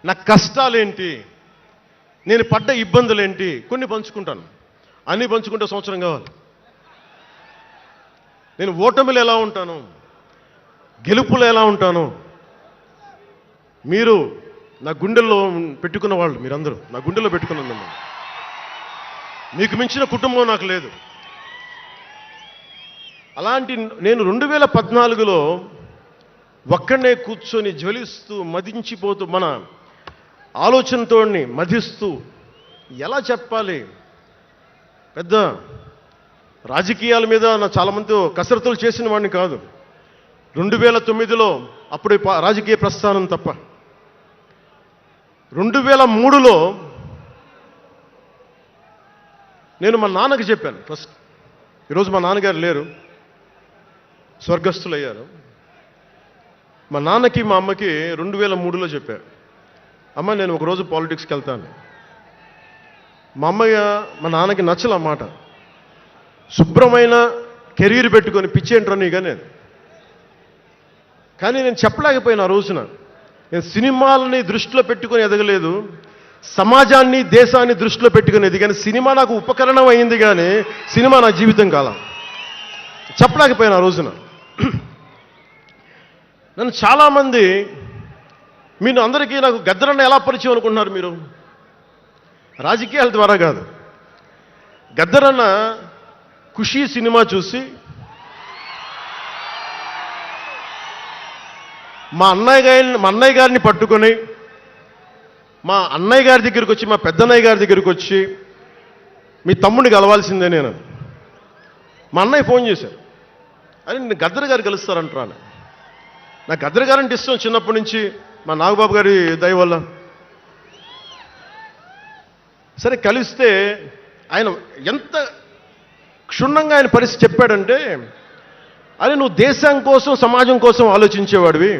నా కష్టాలేంటి, నేను పడ్డ ఇబ్బందులేంటి, కొన్ని పంచుకుంటాను. అన్నీ పంచుకుంటే సంవత్సరం కావాలి. నేను ఓటమిలు ఎలా ఉంటాను, గెలుపులు ఎలా ఉంటాను, మీరు నా గుండెల్లో పెట్టుకున్న వాళ్ళు, మీరందరూ నా గుండెల్లో పెట్టుకున్న మీకు మించిన కుటుంబం నాకు లేదు. అలాంటి నేను 2014లో ఒక్కడనే కూర్చొని జ్వలిస్తూ మదించిపోతూ మన ఆలోచనతో మధిస్తూ ఎలా చెప్పాలి, పెద్ద రాజకీయాల మీద నా చాలామందితో కసరత్తులు చేసిన వాడిని కాదు. 2009లో అప్పుడు రాజకీయ ప్రస్థానం తప్ప. 2003లో నేను మా నాన్నకి చెప్పాను ఫస్ట్. ఈరోజు మా నాన్నగారు లేరు, స్వర్గస్థులయ్యారు. మా నాన్నకి మా అమ్మకి 2003లో చెప్పారు, అమ్మ నేను ఒకరోజు పాలిటిక్స్కి వెళ్తాను. మా అమ్మయ్య మా నాన్నకి నచ్చల మాట. శుభ్రమైన కెరీర్ పెట్టుకొని పిచ్చేంట్రా నీగా కానీ నేను చెప్పలేకపోయినా ఆ రోజున. నేను సినిమాలని దృష్టిలో పెట్టుకొని ఎదగలేదు, సమాజాన్ని దేశాన్ని దృష్టిలో పెట్టుకుని ఎదిగాను. సినిమా నాకు ఉపకరణం అయింది కానీ సినిమా నా జీవితం కాలం. చెప్పలేకపోయినా ఆ రోజున. నన్ను చాలామంది, మీరు అందరికీ నాకు గద్దరన్న ఎలా పరిచయం అనుకుంటున్నారు మీరు? రాజకీయాల ద్వారా కాదు. గద్దరన్న ఖుషీ సినిమా చూసి మా అన్నయ్య గారిని పట్టుకొని మా అన్నయ్య గారి దగ్గరికి వచ్చి, మా పెద్దన్నయ్య గారి దగ్గరికి వచ్చి, మీ తమ్ముడిని కలవాల్సిందే నేను. మా అన్నయ్య ఫోన్ చేశారు, అని నేను గద్దర్ గారు కలుస్తారంటాను. నాకు గద్దర్ గారంటే ఇష్టం చిన్నప్పటి నుంచి, మా నాగబాబు గారి దయ వల్ల. సరే కలిస్తే ఆయన ఎంత క్షుణ్ణంగా ఆయన పరిస్థితి చెప్పాడంటే, అరే నువ్వు దేశం కోసం సమాజం కోసం ఆలోచించేవాడివి.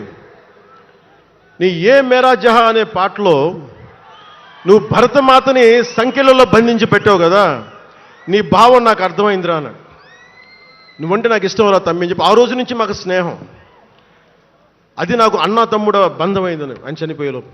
నీ ఏ మేరా జహా అనే పాటలో నువ్వు భరతమాతని సంఖ్యలలో బంధించి పెట్టావు కదా, నీ భావం నాకు అర్థమైందిరా అన్నాడు. నువ్వంటే నాకు ఇష్టం రా తమ్మి అని చెప్పి ఆ రోజు నుంచి మాకు స్నేహం. అది నాకు అన్నా తమ్ముడు బంధమైందని ఆయన చనిపోయేలోపు.